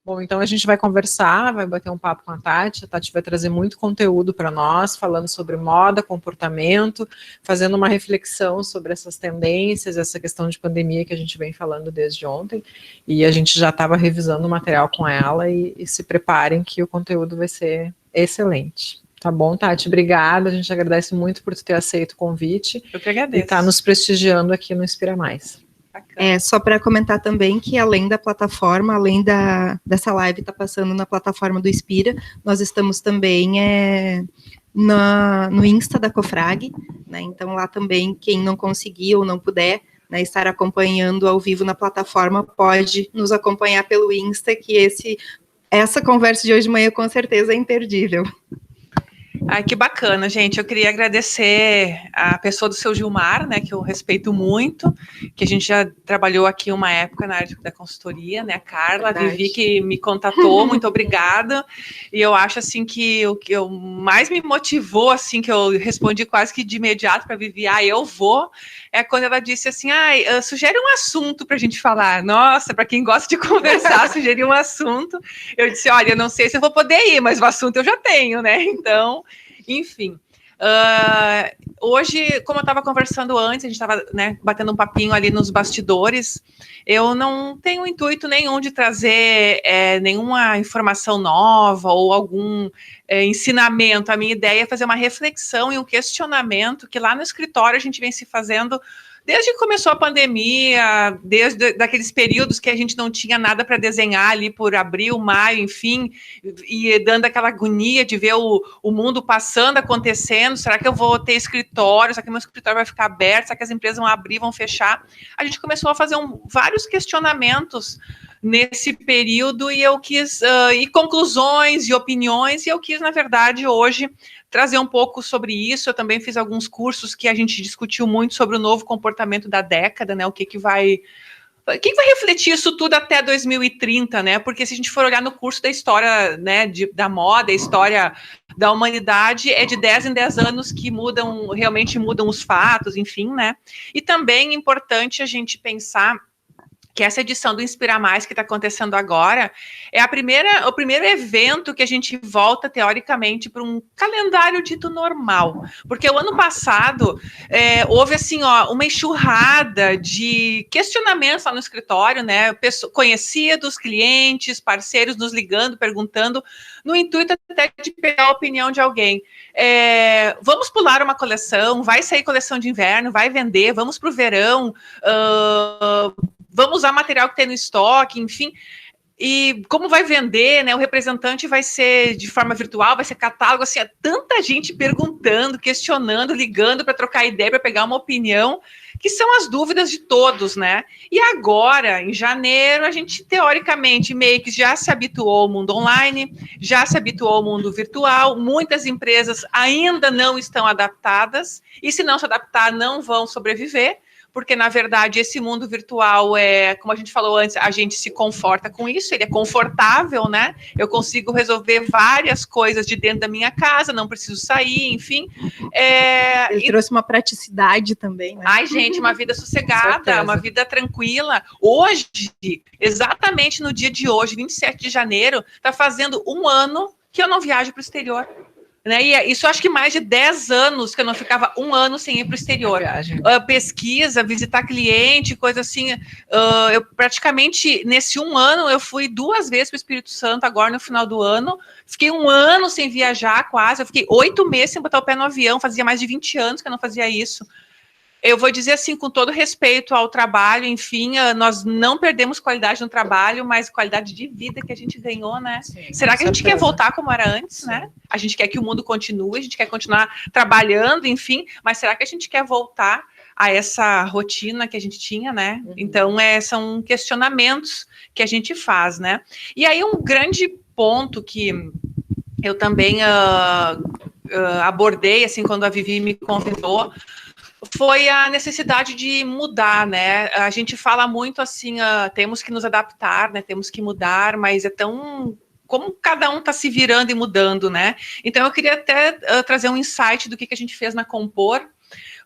Bom, então a gente vai conversar, vai bater um papo com a Tati vai trazer muito conteúdo para nós, falando sobre moda, comportamento, fazendo uma reflexão sobre essas tendências, essa questão de pandemia que a gente vem falando desde ontem, e a gente já estava revisando o material com ela, e se preparem que o conteúdo vai ser excelente. Tá bom, Tati? Obrigada, a gente agradece muito por ter aceito o convite. Eu que agradeço. E estar nos prestigiando aqui no Inspira Mais. Só para comentar também que além da plataforma, além dessa live estar passando na plataforma do Inspira, nós estamos também no Insta da Cofrag, né? Então lá também, quem não conseguir ou não puder, né, estar acompanhando ao vivo na plataforma, pode nos acompanhar pelo Insta, que essa conversa de hoje de manhã com certeza é imperdível. Ai, que bacana, gente. Eu queria agradecer a pessoa do seu Gilmar, né, que eu respeito muito, que a gente já trabalhou aqui uma época na área da consultoria, né, a Carla, a Vivi, que me contatou, muito obrigada. E eu acho, assim, que o que mais me motivou, assim, que eu respondi quase que de imediato para a Vivi, eu vou, é quando ela disse assim, sugere um assunto para a gente falar. Nossa, para quem gosta de conversar, sugerir um assunto. Eu disse, olha, eu não sei se eu vou poder ir, mas o assunto eu já tenho, né, então... Enfim, hoje, como eu estava conversando antes, a gente estava, né, batendo um papinho ali nos bastidores, eu não tenho intuito nenhum de trazer nenhuma informação nova ou algum ensinamento. A minha ideia é fazer uma reflexão e um questionamento que lá no escritório a gente vem se fazendo desde que começou a pandemia, desde daqueles períodos que a gente não tinha nada para desenhar ali por abril, maio, enfim, e dando aquela agonia de ver o mundo passando, acontecendo. Será que eu vou ter escritório? Será que meu escritório vai ficar aberto? Será que as empresas vão abrir, vão fechar? A gente começou a fazer vários questionamentos nesse período e eu quis, e conclusões e opiniões, e eu quis, na verdade, hoje trazer um pouco sobre isso. Eu também fiz alguns cursos que a gente discutiu muito sobre o novo comportamento da década, né? O que vai refletir isso tudo até 2030, né? Porque se a gente for olhar no curso da história, né, da moda, a história da humanidade, é de 10 em 10 anos que realmente mudam os fatos, enfim, né? E também é importante a gente pensar que essa edição do Inspira Mais que está acontecendo agora é o primeiro evento que a gente volta, teoricamente, para um calendário dito normal. Porque o ano passado houve, assim, uma enxurrada de questionamentos lá no escritório, né? Conhecidos, clientes, parceiros nos ligando, perguntando, no intuito até de pegar a opinião de alguém. Vamos pular uma coleção, vai sair coleção de inverno, vai vender, vamos para o verão, vamos usar material que tem no estoque, enfim, e como vai vender, né? O representante vai ser de forma virtual, vai ser catálogo, assim, tanta gente perguntando, questionando, ligando para trocar ideia, para pegar uma opinião, que são as dúvidas de todos, né? E agora, em janeiro, a gente, teoricamente, meio que já se habituou ao mundo online, já se habituou ao mundo virtual, muitas empresas ainda não estão adaptadas, e se não se adaptar, não vão sobreviver, porque, na verdade, esse mundo virtual como a gente falou antes, a gente se conforta com isso, ele é confortável, né? Eu consigo resolver várias coisas de dentro da minha casa, não preciso sair, enfim. Ele trouxe uma praticidade também, né? Ai, gente, uma vida sossegada, uma vida tranquila. Hoje, exatamente no dia de hoje, 27 de janeiro, está fazendo um ano que eu não viajo para o exterior. Né? E isso acho que mais de 10 anos que eu não ficava um ano sem ir para o exterior. Pesquisa, visitar cliente, coisa assim. Eu praticamente, nesse um ano, eu fui 2 vezes para o Espírito Santo, agora no final do ano. Fiquei um ano sem viajar, quase. Eu fiquei 8 meses sem botar o pé no avião. Fazia mais de 20 anos que eu não fazia isso. Eu vou dizer assim, com todo respeito ao trabalho, enfim, nós não perdemos qualidade no trabalho, mas qualidade de vida que a gente ganhou, né? Sim, será que a gente quer voltar como era antes, né? A gente quer que o mundo continue, a gente quer continuar trabalhando, enfim, mas será que a gente quer voltar a essa rotina que a gente tinha, né? Uhum. Então, são questionamentos que a gente faz, né? E aí, um grande ponto que eu também abordei, assim, quando a Vivi me convidou, foi a necessidade de mudar, né? A gente fala muito assim, temos que nos adaptar, né? Temos que mudar, mas é tão... Como cada um está se virando e mudando, né? Então, eu queria até trazer um insight do que a gente fez na Compor.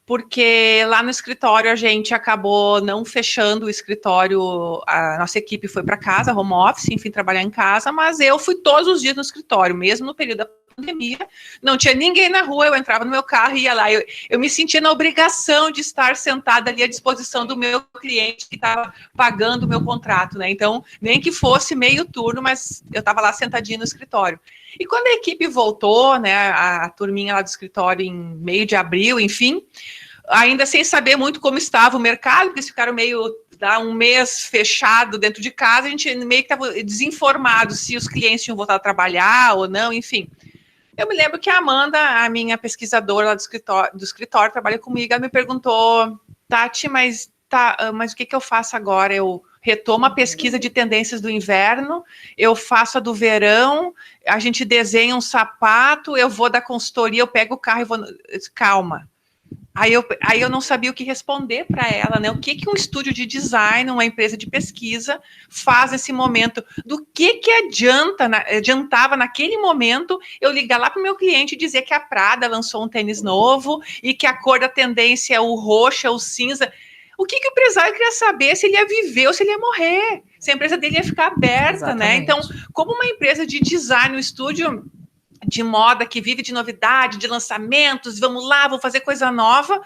porque lá no escritório a gente acabou não fechando o escritório, a nossa equipe foi para casa, home office, enfim, trabalhar em casa, mas eu fui todos os dias no escritório, mesmo no período da pandemia, não tinha ninguém na rua, eu entrava no meu carro e ia lá, eu me sentia na obrigação de estar sentada ali à disposição do meu cliente que estava pagando o meu contrato, né, então, nem que fosse meio turno, mas eu estava lá sentadinha no escritório. E quando a equipe voltou, né, a turminha lá do escritório em meio de abril, enfim, ainda sem saber muito como estava o mercado, porque eles ficaram meio um mês fechado dentro de casa, a gente meio que estava desinformado se os clientes tinham voltado a trabalhar ou não, enfim. Eu me lembro que a Amanda, a minha pesquisadora lá do escritório, trabalha comigo, ela me perguntou, Tati, mas o que eu faço agora? Eu retomo a pesquisa de tendências do inverno, eu faço a do verão, a gente desenha um sapato, eu vou da consultoria, eu pego o carro e vou... Calma. Aí eu não sabia o que responder para ela, né? O que um estúdio de design, uma empresa de pesquisa, faz nesse momento? Do que adiantava naquele momento eu ligar lá para o meu cliente e dizer que a Prada lançou um tênis novo e que a cor da tendência é o roxo, é o cinza? O que o empresário queria saber se ele ia viver ou se ele ia morrer? Se a empresa dele ia ficar aberta, exatamente, né? Então, como uma empresa de design, um estúdio de moda que vive de novidade, de lançamentos, vamos lá, vou fazer coisa nova, o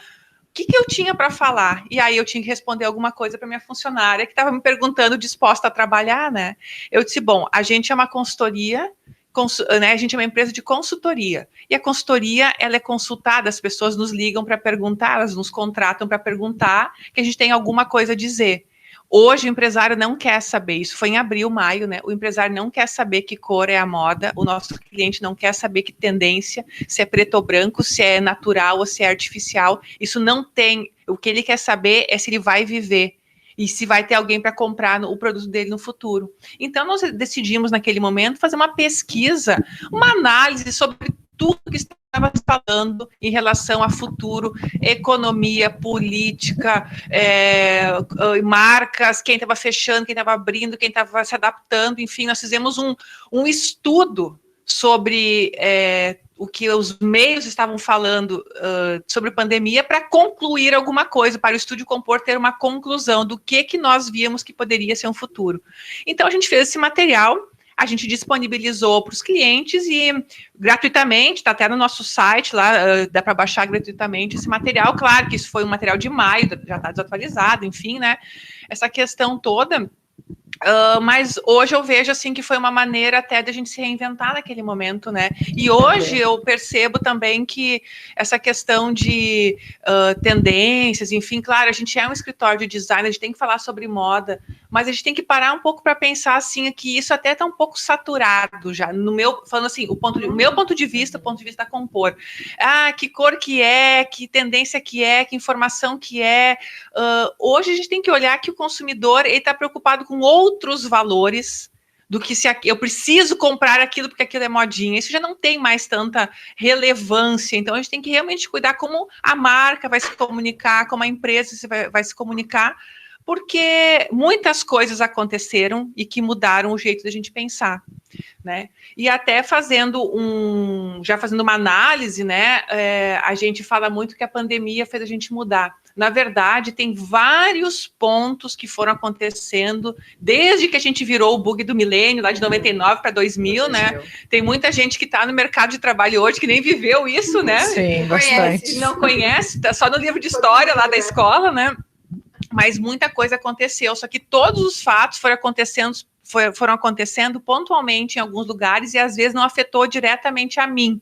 que eu tinha para falar? E aí eu tinha que responder alguma coisa para minha funcionária que estava me perguntando, disposta a trabalhar, né? Eu disse, bom, a gente é uma consultoria, né, a gente é uma empresa de consultoria, e a consultoria, ela é consultada, as pessoas nos ligam para perguntar, elas nos contratam para perguntar, que a gente tem alguma coisa a dizer. Hoje o empresário não quer saber, isso foi em abril, maio, né? O empresário não quer saber que cor é a moda, o nosso cliente não quer saber que tendência, se é preto ou branco, se é natural ou se é artificial, isso não tem, o que ele quer saber é se ele vai viver e se vai ter alguém para comprar o produto dele no futuro. Então nós decidimos naquele momento fazer uma pesquisa, uma análise sobre tudo que estava falando em relação a futuro, economia, política, marcas, quem estava fechando, quem estava abrindo, quem estava se adaptando, enfim, nós fizemos um estudo sobre o que os meios estavam falando sobre pandemia para concluir alguma coisa, para o Estúdio Compor ter uma conclusão do que nós víamos que poderia ser um futuro. Então, a gente fez esse material, a gente disponibilizou para os clientes e gratuitamente, está até no nosso site lá, dá para baixar gratuitamente esse material. Claro que isso foi um material de maio, já está desatualizado, enfim, né? Essa questão toda. Mas hoje eu vejo assim que foi uma maneira até de a gente se reinventar naquele momento, né? E hoje eu percebo também que essa questão de tendências, enfim, claro, a gente é um escritório de design, a gente tem que falar sobre moda, mas a gente tem que parar um pouco para pensar assim que isso até está um pouco saturado já. Falando assim, o meu ponto de vista, o ponto de vista da Compor. Que cor que é, que tendência que é, que informação que é. Hoje a gente tem que olhar que o consumidor ele está preocupado com outros valores do que se eu preciso comprar aquilo porque aquilo é modinha. Isso já não tem mais tanta relevância. Então, a gente tem que realmente cuidar como a marca vai se comunicar, como a empresa vai se comunicar, porque muitas coisas aconteceram e que mudaram o jeito da gente pensar, né? E até fazendo uma análise, né? A gente fala muito que a pandemia fez a gente mudar. Na verdade, tem vários pontos que foram acontecendo desde que a gente virou o bug do milênio, lá de 99 para 2000, né? Tem muita gente que está no mercado de trabalho hoje que nem viveu isso, né? Sim, bastante. Não conhece, tá só no livro de história lá da escola, né? Mas muita coisa aconteceu, só que todos os fatos foram acontecendo pontualmente em alguns lugares e às vezes não afetou diretamente a mim.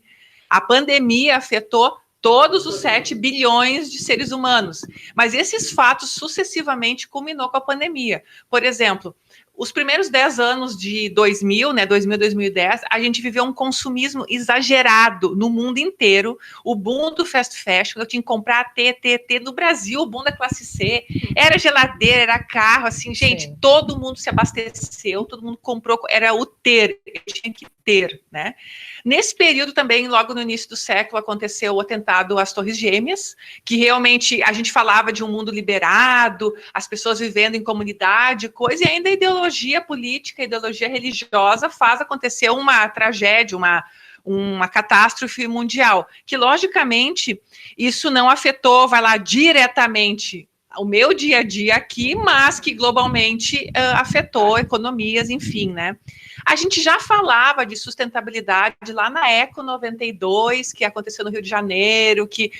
A pandemia afetou todos os 7 bilhões de seres humanos. Mas esses fatos sucessivamente culminou com a pandemia. Por exemplo, os primeiros 10 anos de 2000, né, 2000, 2010, a gente viveu um consumismo exagerado no mundo inteiro. O boom do fast fashion, eu tinha que comprar TTT no Brasil, o boom da classe C, era geladeira, era carro, assim, gente, sim, todo mundo se abasteceu, todo mundo comprou, era o ter, eu tinha que ter, né? Nesse período também, logo no início do século, aconteceu o atentado às Torres Gêmeas, que realmente a gente falava de um mundo liberado, as pessoas vivendo em comunidade, coisa, e ainda a ideologia política, a ideologia religiosa faz acontecer uma tragédia, uma catástrofe mundial, que logicamente isso não afetou, vai lá, diretamente o meu dia a dia aqui, mas que globalmente afetou economias, enfim, né? A gente já falava de sustentabilidade lá na Eco 92, que aconteceu no Rio de Janeiro, que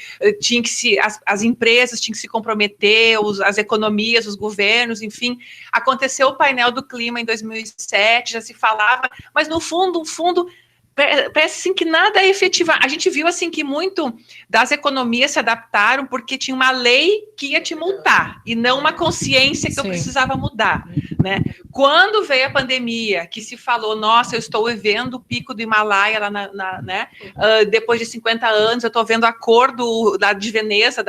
tinha que as empresas tinham que se comprometer, as economias, os governos, enfim. Aconteceu o painel do clima em 2007, já se falava, mas no fundo, parece assim que nada é efetivo. A gente viu assim que muito das economias se adaptaram porque tinha uma lei que ia te multar e não uma consciência que eu precisava mudar, né? Quando veio a pandemia, que se falou, nossa, eu estou vendo o pico do Himalaia lá né? Depois de 50 anos, eu estou vendo a cor lá de Veneza,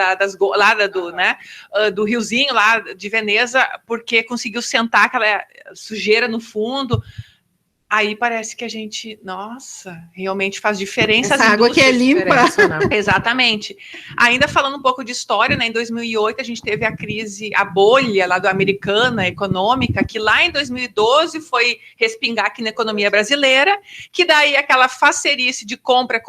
do riozinho lá de Veneza, porque conseguiu sentar aquela sujeira no fundo. Aí parece que a gente, nossa, realmente faz diferença. Essa água que é limpa. Exatamente. Ainda falando um pouco de história, né, em 2008 a gente teve a crise, a bolha lá do Americana econômica, que lá em 2012 foi respingar aqui na economia brasileira, que daí aquela facerice de compra,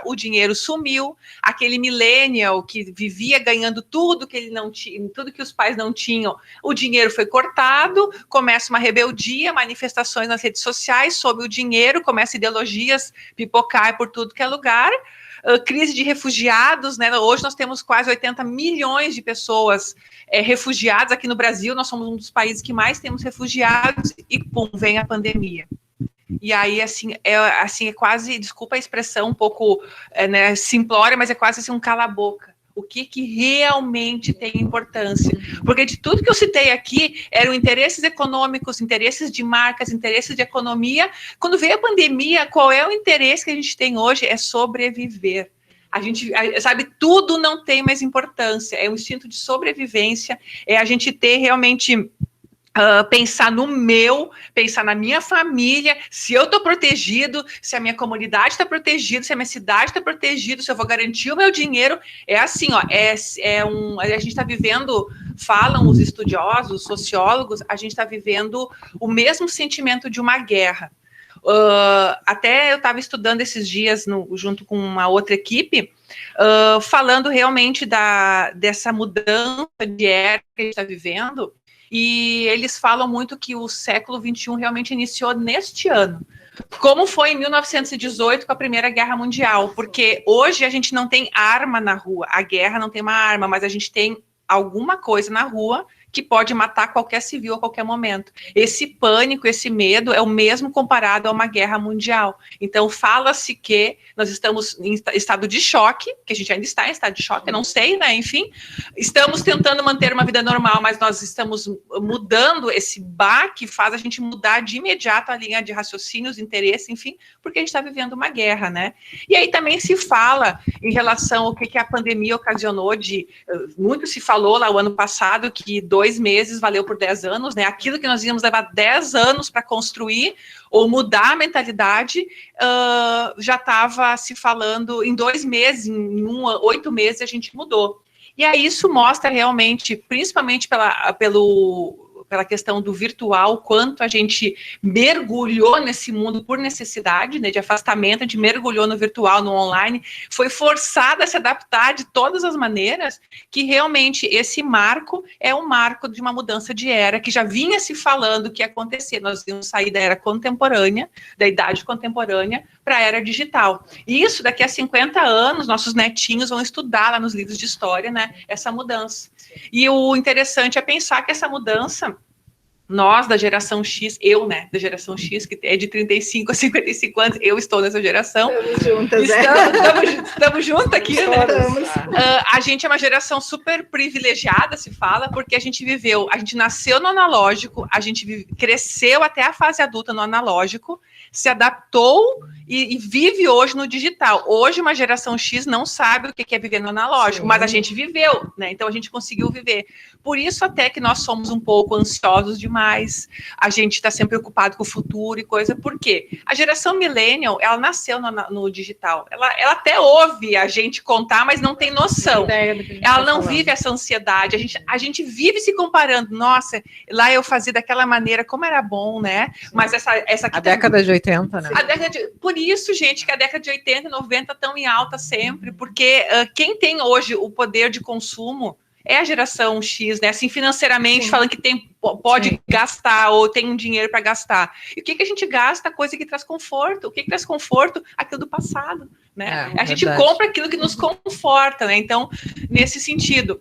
o dinheiro sumiu, aquele millennial que vivia ganhando tudo que ele não tinha, tudo que os pais não tinham, o dinheiro foi cortado, começa uma rebeldia, manifestações nas redes sociais sobre o dinheiro, começa ideologias pipocar por tudo que é lugar, crise de refugiados, né? Hoje nós temos quase 80 milhões de pessoas refugiadas aqui no Brasil, nós somos um dos países que mais temos refugiados, e pum, vem a pandemia. E aí, assim, é quase, desculpa a expressão um pouco né, simplória, mas é quase assim um cala-boca. O que realmente tem importância. Porque de tudo que eu citei aqui, eram interesses econômicos, interesses de marcas, interesses de economia. Quando veio a pandemia, qual é o interesse que a gente tem hoje? É sobreviver. A gente, sabe, tudo não tem mais importância. É um instinto de sobrevivência, é a gente ter realmente... pensar no pensar na minha família, se eu estou protegido, se a minha comunidade está protegida, se a minha cidade está protegida, se eu vou garantir o meu dinheiro. É assim, ó, a gente está vivendo, falam os estudiosos, os sociólogos, a gente está vivendo o mesmo sentimento de uma guerra. Até eu estava estudando esses dias junto com uma outra equipe, falando realmente dessa mudança de era que a gente está vivendo. E eles falam muito que o século XXI realmente iniciou neste ano. Como foi em 1918 com a Primeira Guerra Mundial, porque hoje a gente não tem arma na rua, a guerra não tem uma arma, mas a gente tem alguma coisa na rua que pode matar qualquer civil a qualquer momento. Esse pânico, esse medo é o mesmo comparado a uma guerra mundial. Então, fala-se que nós estamos em estado de choque, que a gente ainda está em estado de choque, eu não sei, né? Enfim, estamos tentando manter uma vida normal, mas nós estamos mudando, esse baque faz a gente mudar de imediato a linha de raciocínio, os interesses, enfim, porque a gente está vivendo uma guerra, né? E aí também se fala em relação ao que a pandemia ocasionou muito se falou lá o ano passado que 2 meses valeu por 10 anos, né? Aquilo que nós íamos levar 10 anos para construir ou mudar a mentalidade, já estava se falando em 2 meses, em 8 meses a gente mudou. E aí isso mostra realmente, principalmente pela questão do virtual, quanto a gente mergulhou nesse mundo por necessidade, né, de afastamento, a gente mergulhou no virtual, no online, foi forçada a se adaptar de todas as maneiras, que realmente esse marco é um marco de uma mudança de era, que já vinha se falando que ia acontecer, nós íamos sair da era contemporânea, da idade contemporânea, para a era digital. E isso, daqui a 50 anos, nossos netinhos vão estudar lá nos livros de história, né, essa mudança. E o interessante é pensar que essa mudança, nós da geração X, eu, né, da geração X, que é de 35 a 55 anos, eu estou nessa geração. Estamos juntas, estamos juntas aqui, né? A gente é uma geração super privilegiada, se fala, porque a gente nasceu no analógico, a gente cresceu até a fase adulta no analógico, se adaptou e vive hoje no digital. Hoje, uma geração X não sabe o que é viver no analógico, mas a gente viveu, né? Então, a gente conseguiu viver. Por isso, até que nós somos um pouco ansiosos demais, a gente está sempre preocupado com o futuro e coisa. Por quê? A geração millennial, ela nasceu no digital. Ela até ouve a gente contar, mas não tem noção. Ela não vive essa ansiedade. A gente vive se comparando. Nossa, lá eu fazia daquela maneira, como era bom, né? Mas essa aqui... A década de de 80, né? Por isso, gente, que a década de 80 e 90 estão em alta sempre, porque quem tem hoje o poder de consumo é a geração X, né? Assim, financeiramente, Sim. falando que pode Sim. gastar ou tem um dinheiro para gastar. E o que a gente gasta? Coisa que traz conforto. O que traz conforto? Aquilo do passado, né? A gente compra aquilo que nos conforta, né? Então, nesse sentido.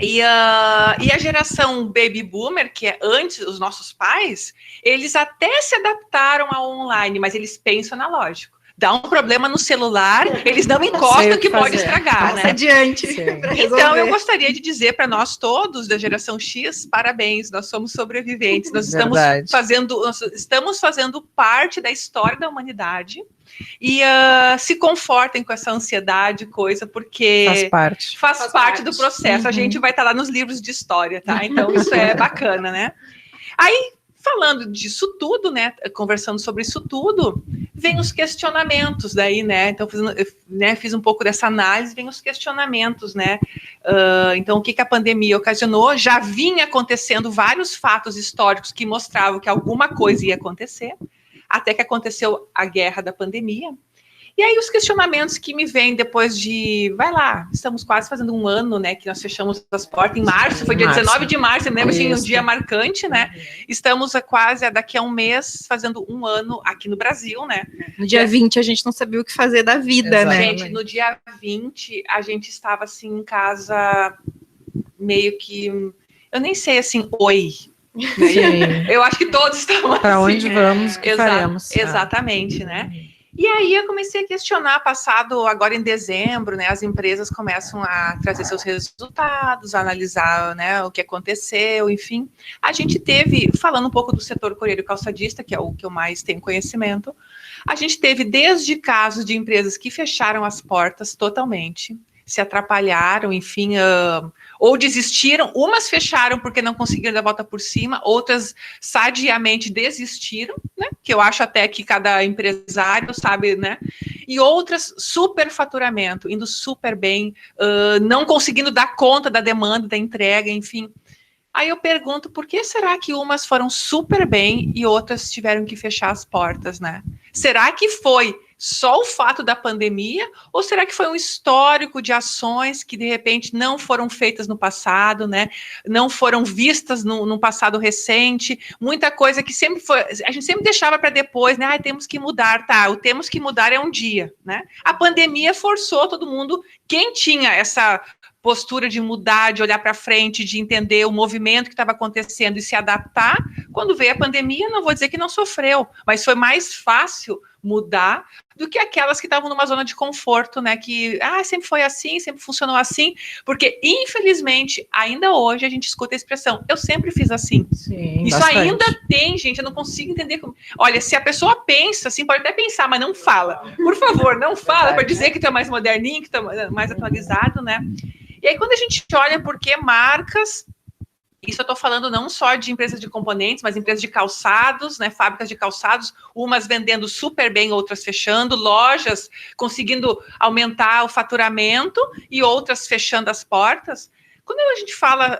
E a geração baby boomer, que é antes dos nossos pais, eles até se adaptaram ao online, mas eles pensam analógico. Dá um problema no celular, eles não encostam que pode estragar, né? Adiante. Então, eu gostaria de dizer para nós todos da geração X, parabéns, nós somos sobreviventes, nós estamos fazendo parte da história da humanidade e se confortem com essa ansiedade, porque faz parte do processo. A gente vai estar lá nos livros de história, tá? Então, isso é bacana, né? Aí, falando disso tudo, né, conversando sobre isso tudo, vem os questionamentos daí, né, então fiz um pouco dessa análise, vem os questionamentos, né, então o que a pandemia ocasionou, já vinha acontecendo vários fatos históricos que mostravam que alguma coisa ia acontecer, até que aconteceu a guerra da pandemia. E aí os questionamentos que me vêm depois estamos quase fazendo um ano, né, que nós fechamos as portas em março, foi dia 19 de março, eu me lembro, assim, um dia marcante, né, estamos daqui a um mês, fazendo um ano aqui no Brasil, né. No dia 20 a gente não sabia o que fazer da vida, né. Gente, no dia 20 a gente estava, assim, em casa, meio que, eu nem sei, assim, eu acho que todos estão assim. Para onde vamos, o que faremos. Exatamente, né. E aí eu comecei a questionar, passado agora em dezembro, né, as empresas começam a trazer seus resultados, a analisar, né, o que aconteceu, enfim. A gente teve, falando um pouco do setor coreiro e calçadista, que é o que eu mais tenho conhecimento, a gente teve desde casos de empresas que fecharam as portas totalmente, se atrapalharam, enfim, ou desistiram, umas fecharam porque não conseguiram dar a volta por cima, outras sadiamente desistiram, né, que eu acho até que cada empresário sabe, né, e outras superfaturamento, indo super bem, não conseguindo dar conta da demanda, da entrega, enfim. Aí eu pergunto, por que será que umas foram super bem e outras tiveram que fechar as portas, né? Será que foi só o fato da pandemia ou será que foi um histórico de ações que de repente não foram feitas no passado, né? Não foram vistas no passado recente, muita coisa que sempre foi, a gente sempre deixava para depois, né? Temos que mudar, tá? O temos que mudar é um dia, né? A pandemia forçou todo mundo, quem tinha essa postura de mudar, de olhar para frente, de entender o movimento que estava acontecendo e se adaptar. Quando veio a pandemia, não vou dizer que não sofreu, mas foi mais fácil mudar do que aquelas que estavam numa zona de conforto, né, que sempre foi assim, sempre funcionou assim, porque infelizmente ainda hoje a gente escuta a expressão, eu sempre fiz assim. Sim, isso bastante. Ainda tem, gente, eu não consigo entender como... Olha, se a pessoa pensa assim, pode até pensar, mas não fala, por favor, não fala, para dizer que tu é mais moderninho, que tu é mais atualizado, né. E aí, quando a gente olha por que marcas, isso eu estou falando não só de empresas de componentes, mas empresas de calçados, né, fábricas de calçados, umas vendendo super bem, outras fechando, lojas conseguindo aumentar o faturamento e outras fechando as portas. Quando a gente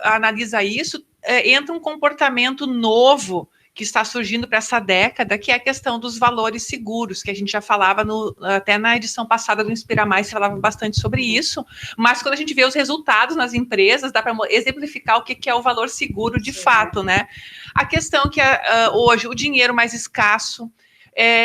analisa isso, entra um comportamento novo que está surgindo para essa década, que é a questão dos valores seguros, que a gente já falava até na edição passada do Inspira Mais, falava bastante sobre isso, mas quando a gente vê os resultados nas empresas, dá para exemplificar o que é o valor seguro de fato, né? A questão que hoje o dinheiro mais escasso,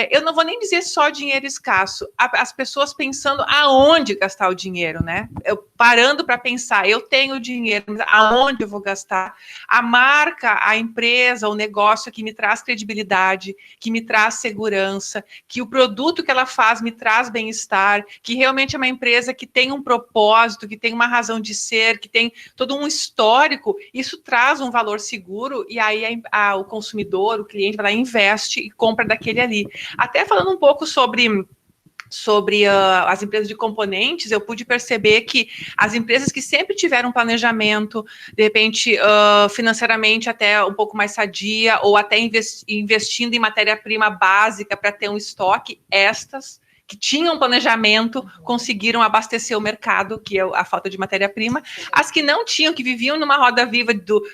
eu não vou nem dizer só dinheiro escasso, as pessoas pensando aonde gastar o dinheiro, né? Eu parando para pensar, eu tenho dinheiro, mas aonde eu vou gastar? A marca, a empresa, o negócio que me traz credibilidade, que me traz segurança, que o produto que ela faz me traz bem-estar, que realmente é uma empresa que tem um propósito, que tem uma razão de ser, que tem todo um histórico, isso traz um valor seguro e aí o consumidor, o cliente vai lá, investe e compra daquele ali. Até falando um pouco sobre as empresas de componentes, eu pude perceber que as empresas que sempre tiveram um planejamento, de repente, financeiramente até um pouco mais sadia, ou até investindo em matéria-prima básica para ter um estoque, estas que tinham planejamento, conseguiram abastecer o mercado, que é a falta de matéria-prima. As que não tinham, que viviam numa roda viva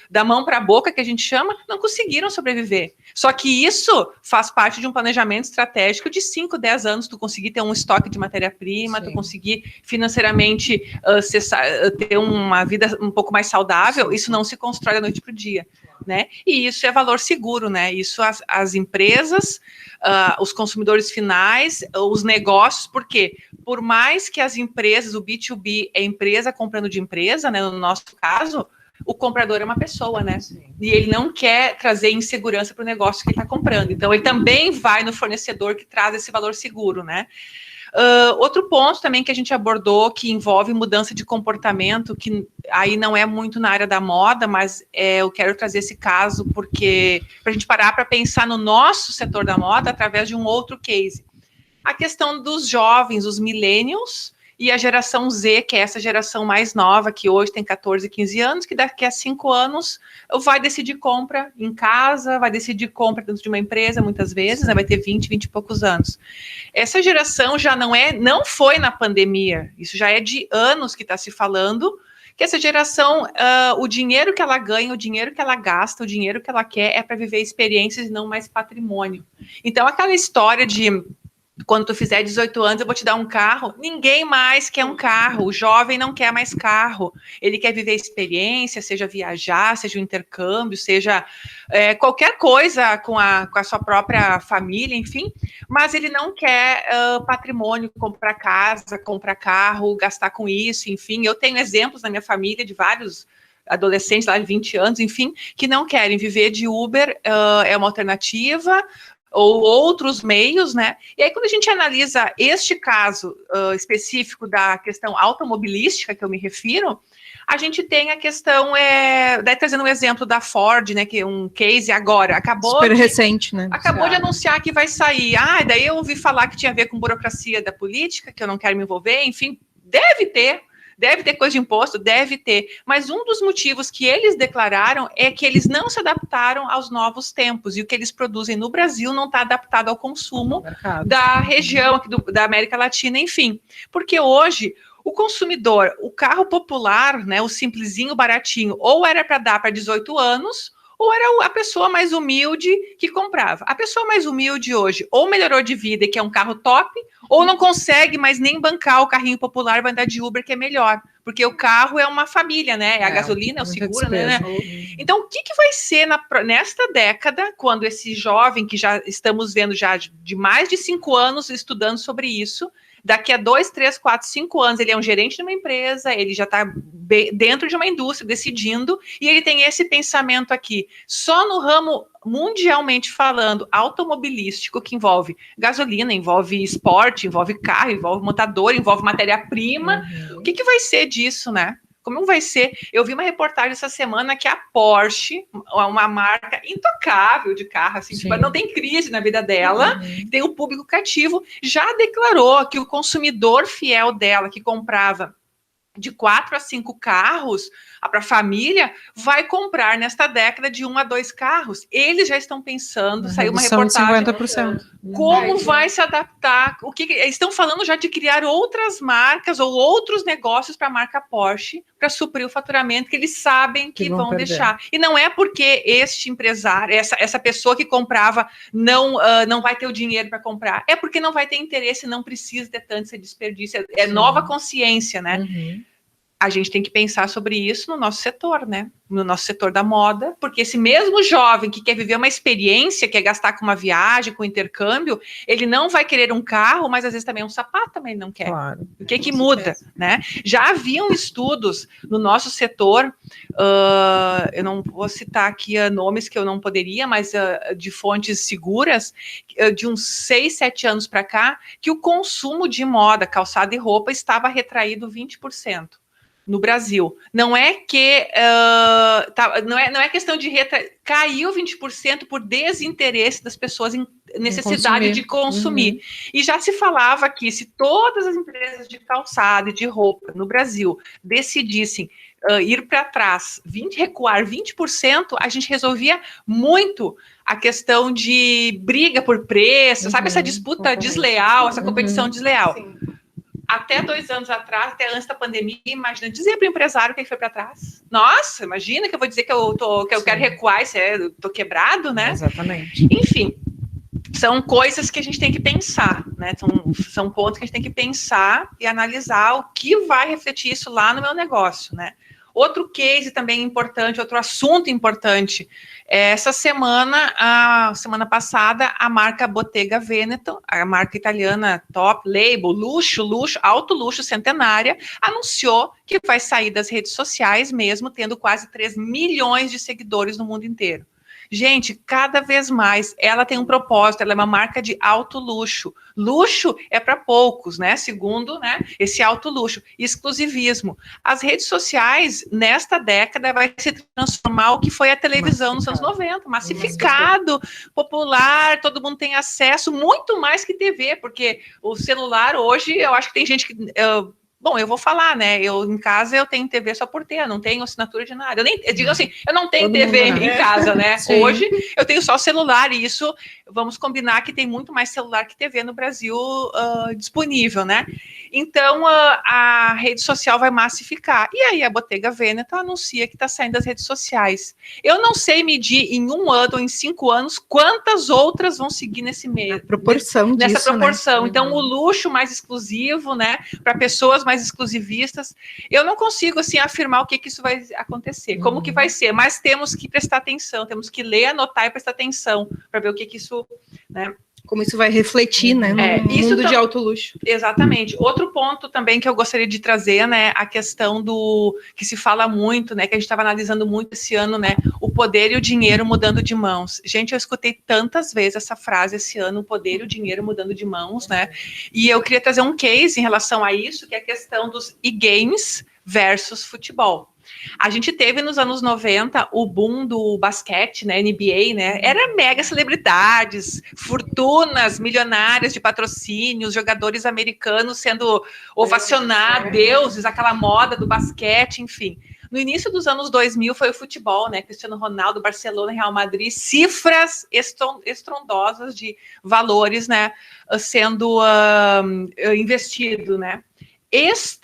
da mão para a boca, que a gente chama, não conseguiram sobreviver. Só que isso faz parte de um planejamento estratégico de 5, 10 anos, tu conseguir ter um estoque de matéria-prima, tu conseguir financeiramente ter uma vida um pouco mais saudável. Isso não se constrói da noite para o dia, né? E isso é valor seguro, né? Isso as empresas, os consumidores finais, os negócios, porque por mais que as empresas, o B2B é empresa comprando de empresa, né? No nosso caso, o comprador é uma pessoa, né? E ele não quer trazer insegurança para o negócio que ele está comprando. Então, ele também vai no fornecedor que traz esse valor seguro, né? Outro ponto também que a gente abordou, que envolve mudança de comportamento, que aí não é muito na área da moda, mas eu quero trazer esse caso porque para a gente parar para pensar no nosso setor da moda através de um outro case. A questão dos jovens, os millennials, e a geração Z, que é essa geração mais nova, que hoje tem 14, 15 anos, que daqui a 5 anos vai decidir compra em casa, vai decidir compra dentro de uma empresa, muitas vezes, né, vai ter 20 e poucos anos. Essa geração já não foi na pandemia, isso já é de anos que está se falando, que essa geração, o dinheiro que ela ganha, o dinheiro que ela gasta, o dinheiro que ela quer é para viver experiências e não mais patrimônio. Então, aquela história de quando tu fizer 18 anos, eu vou te dar um carro. Ninguém mais quer um carro. O jovem não quer mais carro. Ele quer viver experiência, seja viajar, seja um intercâmbio, seja qualquer coisa com a sua própria família, enfim. Mas ele não quer patrimônio, comprar casa, comprar carro, gastar com isso, enfim. Eu tenho exemplos na minha família de vários adolescentes lá de 20 anos, enfim, que não querem viver de Uber, é uma alternativa, ou outros meios, né? E aí, quando a gente analisa este caso específico da questão automobilística, que eu me refiro, a gente tem a questão, daí trazendo um exemplo da Ford, né, que é um case agora, recente, né? Acabou de anunciar que vai sair. Daí eu ouvi falar que tinha a ver com burocracia da política, que eu não quero me envolver, enfim, deve ter coisa de imposto, deve ter, mas um dos motivos que eles declararam é que eles não se adaptaram aos novos tempos, e o que eles produzem no Brasil não está adaptado ao consumo da região, aqui da América Latina, enfim, porque hoje o consumidor, o carro popular, né, o simplesinho, baratinho, ou era para dar para 18 anos, ou era a pessoa mais humilde que comprava. A pessoa mais humilde hoje ou melhorou de vida, que é um carro top, ou não consegue mais nem bancar o carrinho popular, vai andar de Uber, que é melhor. Porque o carro é uma família, né? É a gasolina, é o seguro, né? Então, o que vai ser nesta década, quando esse jovem, que já estamos vendo já de mais de 5 anos estudando sobre isso, daqui a 2, 3, 4, 5 anos, ele é um gerente de uma empresa, ele já está dentro de uma indústria, decidindo, e ele tem esse pensamento aqui. Só no ramo, mundialmente falando, automobilístico, que envolve gasolina, envolve esporte, envolve carro, envolve montador, envolve matéria-prima. O que vai ser disso, né? Como vai ser? Eu vi uma reportagem essa semana que a Porsche, uma marca intocável de carro, assim, tipo, não tem crise na vida dela, tem o público cativo, já declarou que o consumidor fiel dela, que comprava de 4 a 5 carros para a família, vai comprar nesta década de 1 a 2 carros. Eles já estão pensando, saiu uma reportagem, 50%. Como vai se adaptar, eles estão falando já de criar outras marcas ou outros negócios para a marca Porsche, para suprir o faturamento que eles sabem que vão deixar. E não é porque este empresário, essa pessoa que comprava não vai ter o dinheiro para comprar, é porque não vai ter interesse, não precisa ter tanto esse desperdício, é nova consciência, né? A gente tem que pensar sobre isso no nosso setor, né? No nosso setor da moda, porque esse mesmo jovem que quer viver uma experiência, quer gastar com uma viagem, com intercâmbio, ele não vai querer um carro, mas às vezes também um sapato também não quer. Claro. O que muda, né? Já haviam estudos no nosso setor, eu não vou citar aqui nomes que eu não poderia, mas de fontes seguras, de uns 6, 7 anos para cá, que o consumo de moda, calçado e roupa estava retraído 20%. No Brasil. Não é que não é questão de caiu 20% por desinteresse das pessoas em necessidade de consumir. E já se falava que se todas as empresas de calçado e de roupa no Brasil decidissem ir para trás, recuar 20%, a gente resolvia muito a questão de briga por preço, sabe, essa disputa desleal, essa competição desleal. Sim. Até 2 anos atrás, até antes da pandemia, imagina, dizer para o empresário que foi para trás. Nossa, imagina que eu vou dizer que eu quero recuar, eu tô quebrado, né? Exatamente. Enfim, são coisas que a gente tem que pensar, né? São pontos que a gente tem que pensar e analisar o que vai refletir isso lá no meu negócio, né? Outro case também importante, outro assunto importante, essa semana, a semana passada, a marca Bottega Veneta, a marca italiana top, label, luxo, alto luxo, centenária, anunciou que vai sair das redes sociais mesmo, tendo quase 3 milhões de seguidores no mundo inteiro. Gente, cada vez mais, ela tem um propósito, ela é uma marca de alto luxo. Luxo é para poucos, né? Segundo, né, esse alto luxo. Exclusivismo. As redes sociais, nesta década, vai se transformar o que foi a televisão nos anos 90. Massificado, popular, todo mundo tem acesso, muito mais que TV, porque o celular hoje, eu acho que tem gente que... Bom, eu vou falar, né? Eu em casa eu tenho TV só por ter, eu não tenho assinatura de nada. Eu digo assim, eu não tenho TV em casa, né? Sim. Hoje eu tenho só celular e isso, vamos combinar que tem muito mais celular que TV no Brasil disponível, né? Então a rede social vai massificar. E aí a Bottega Veneta anuncia que está saindo das redes sociais. Eu não sei medir em 1 ano ou em 5 anos quantas outras vão seguir nesse meio. Nessa proporção. Né? Então o luxo mais exclusivo, né? Para pessoas mais exclusivistas, eu não consigo assim afirmar o que isso vai acontecer, como que vai ser, mas temos que prestar atenção, temos que ler, anotar e prestar atenção para ver o que isso, né? Como isso vai refletir, né, no mundo de alto luxo. Exatamente. Outro ponto também que eu gostaria de trazer, né, a questão do que se fala muito, né, que a gente estava analisando muito esse ano, né, o poder e o dinheiro mudando de mãos. Gente, eu escutei tantas vezes essa frase esse ano, o poder e o dinheiro mudando de mãos, né, e eu queria trazer um case em relação a isso, que é a questão dos e-games versus futebol. A gente teve nos anos 90 o boom do basquete, né, NBA, né, era mega celebridades, fortunas milionárias de patrocínios, jogadores americanos sendo ovacionados, deuses, aquela moda do basquete, enfim. No início dos anos 2000 foi o futebol, né, Cristiano Ronaldo, Barcelona, Real Madrid, cifras estrondosas de valores, né, sendo investido, né.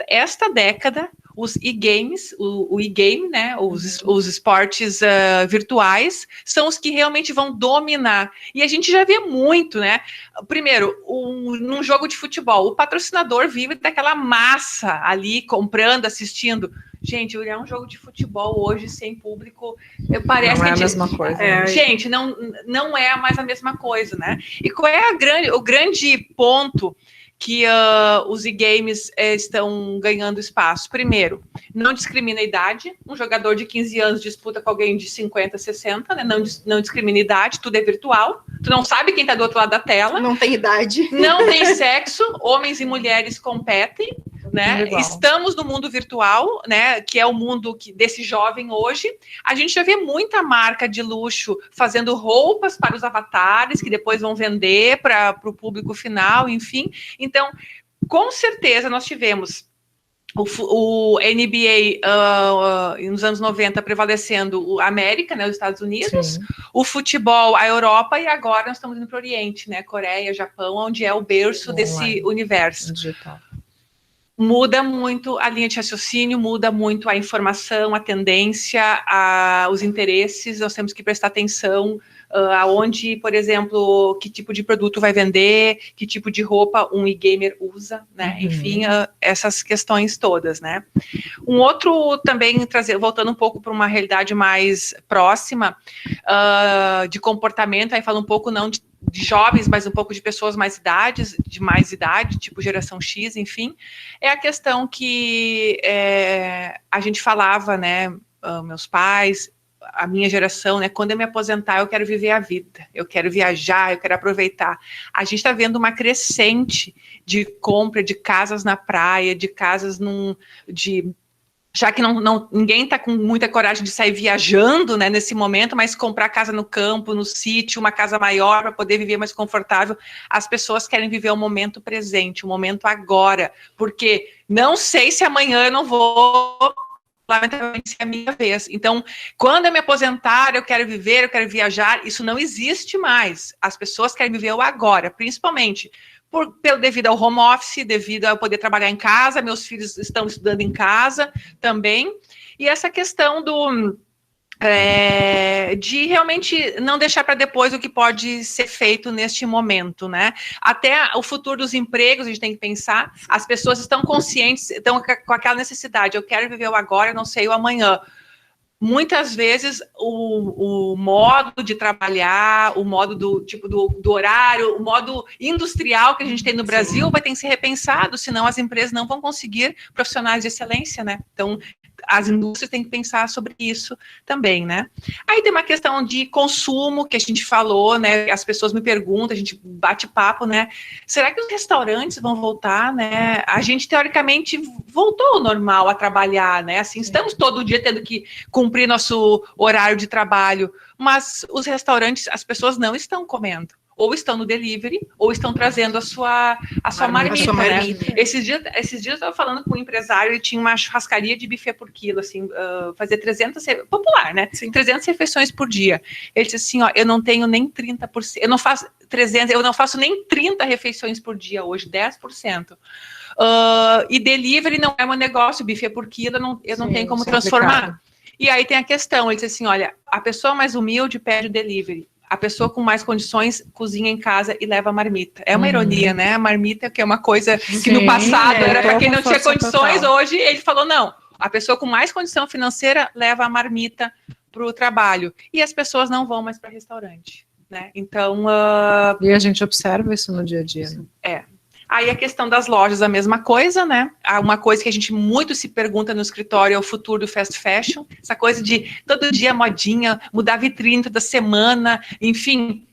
Esta década, os e-games, o e-game, né, os esportes virtuais, são os que realmente vão dominar. E a gente já vê muito, né? Primeiro, num jogo de futebol, o patrocinador vive daquela massa ali, comprando, assistindo. Gente, olhar um jogo de futebol hoje sem público, parece não é que... a mesma coisa. Gente, não é mais a mesma coisa, né? E qual é o grande ponto que os e-games estão ganhando espaço? Primeiro, não discrimina a idade. Um jogador de 15 anos disputa com alguém de 50, 60, né? Não discrimina a idade, tudo é virtual. Tu não sabe quem está do outro lado da tela. Não tem idade. Não tem sexo. Homens e mulheres competem, né? Estamos no mundo virtual, né? Que é o mundo desse jovem hoje. A gente já vê muita marca de luxo fazendo roupas para os avatares, que depois vão vender para o público final, enfim. Então, com certeza, nós tivemos o NBA nos anos 90 prevalecendo a América, né, os Estados Unidos, sim, o futebol, a Europa, e agora nós estamos indo para o Oriente, né, Coreia, Japão, onde é o berço desse universo. Digital. Muda muito a linha de raciocínio, muda muito a informação, a tendência, os interesses. Nós temos que prestar atenção aonde, por exemplo, que tipo de produto vai vender, que tipo de roupa um e-gamer usa, né? Enfim, essas questões todas, né? Um outro também, voltando um pouco para uma realidade mais próxima de comportamento, aí fala um pouco não de jovens, mas um pouco de pessoas de mais idade, tipo geração X, enfim, é a questão que a gente falava, né, meus pais, a minha geração, né, quando eu me aposentar eu quero viver a vida, eu quero viajar, eu quero aproveitar. A gente está vendo uma crescente de compra de casas na praia, de casas já que ninguém está com muita coragem de sair viajando, né, nesse momento, mas comprar casa no campo, no sítio, uma casa maior para poder viver mais confortável, as pessoas querem viver o momento presente, o momento agora, porque não sei se amanhã eu não vou lamentavelmente, é a minha vez. Então, quando eu me aposentar, eu quero viver, eu quero viajar, isso não existe mais. As pessoas querem viver o agora, principalmente devido ao home office, devido a eu poder trabalhar em casa, meus filhos estão estudando em casa também, e essa questão de realmente não deixar para depois o que pode ser feito neste momento, né? Até o futuro dos empregos, a gente tem que pensar, as pessoas estão conscientes, estão com aquela necessidade, eu quero viver o agora, eu não sei o amanhã. Muitas vezes o modo de trabalhar, o modo do horário, o modo industrial que a gente tem no Brasil vai ter que ser repensado, senão as empresas não vão conseguir profissionais de excelência, né? Então, as indústrias têm que pensar sobre isso também, né? Aí tem uma questão de consumo que a gente falou, né? As pessoas me perguntam, a gente bate papo, né? Será que os restaurantes vão voltar, né? A gente, teoricamente, voltou ao normal a trabalhar, né? Assim, estamos todo dia tendo que cumprir nosso horário de trabalho, mas os restaurantes, as pessoas não estão comendo. Ou estão no delivery, ou estão trazendo a sua marmita, né? Esses dias eu estava falando com um empresário, ele tinha uma churrascaria de buffet por quilo, assim, fazer 300, popular, né? Sim. 300 refeições por dia. Ele disse assim, ó, eu não tenho nem 30%, eu não faço nem 30 refeições por dia hoje, 10%. E delivery não é um negócio, buffet por quilo, eu não tenho como transformar. Complicado. E aí tem a questão, ele disse assim, olha, a pessoa mais humilde pede o delivery. A pessoa com mais condições cozinha em casa e leva a marmita. É uma ironia, né? A marmita, que é uma coisa que no passado era para quem não tinha condições, hoje ele falou, não, a pessoa com mais condição financeira leva a marmita para o trabalho. E as pessoas não vão mais para restaurante, né? Então... E a gente observa isso no dia a dia, né? Aí a questão das lojas, a mesma coisa, né? Uma coisa que a gente muito se pergunta no escritório é o futuro do fast fashion. Essa coisa de todo dia modinha, mudar a vitrine toda semana, enfim.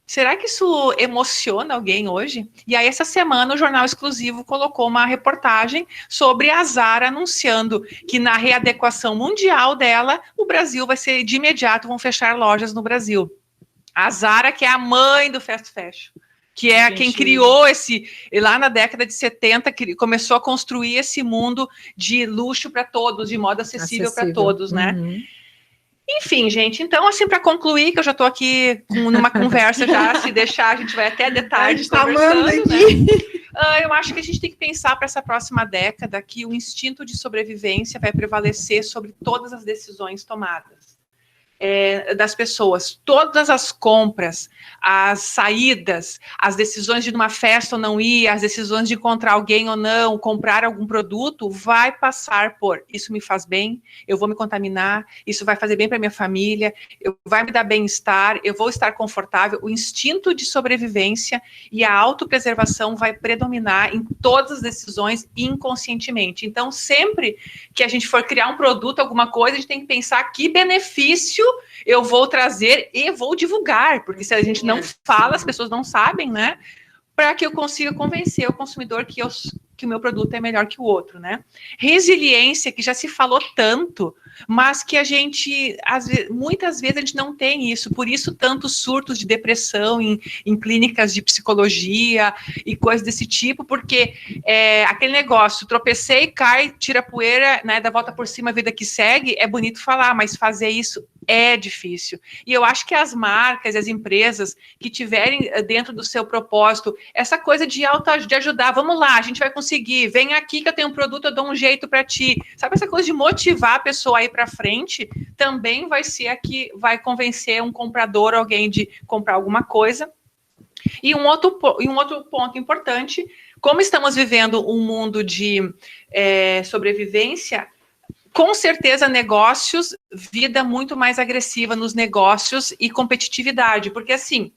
Será que isso emociona alguém hoje? E aí essa semana o Jornal Exclusivo colocou uma reportagem sobre a Zara anunciando que na readequação mundial dela, o Brasil vai ser, de imediato, vão fechar lojas no Brasil. A Zara, que é a mãe do fast fashion. Que é quem criou lá na década de 70, que começou a construir esse mundo de luxo para todos, de moda acessível para todos, né? Enfim, gente, então, assim, para concluir, que eu já estou aqui numa conversa já, se deixar, a gente vai até de tarde conversando, né? Eu acho que a gente tem que pensar para essa próxima década que o instinto de sobrevivência vai prevalecer sobre todas as decisões tomadas. Das pessoas, todas as compras, as saídas, as decisões de ir numa festa ou não ir, as decisões de encontrar alguém ou não, comprar algum produto, vai passar por isso me faz bem, eu vou me contaminar, isso vai fazer bem para minha família, vai me dar bem-estar, eu vou estar confortável. O instinto de sobrevivência e a autopreservação vai predominar em todas as decisões inconscientemente. Então, sempre que a gente for criar um produto, alguma coisa, a gente tem que pensar que benefício eu vou trazer e vou divulgar, porque se a gente não fala, as pessoas não sabem, né? Para que eu consiga convencer o consumidor que o meu produto é melhor que o outro, né? Resiliência, que já se falou tanto, mas que a gente, muitas vezes a gente não tem isso, por isso tantos surtos de depressão em clínicas de psicologia e coisas desse tipo, porque aquele negócio, tropecei, cai, tira poeira, né, dá volta por cima, a vida que segue, é bonito falar, mas fazer isso é difícil. E eu acho que as marcas e as empresas que tiverem dentro do seu propósito essa coisa de ajudar, vamos lá, a gente vai conseguir, vem aqui que eu tenho um produto, eu dou um jeito para ti. Sabe essa coisa de motivar a pessoa a ir para frente? Também vai ser a que vai convencer um comprador, alguém de comprar alguma coisa. E um outro ponto importante, como estamos vivendo um mundo de sobrevivência, com certeza negócios, vida muito mais agressiva nos negócios e competitividade, porque assim,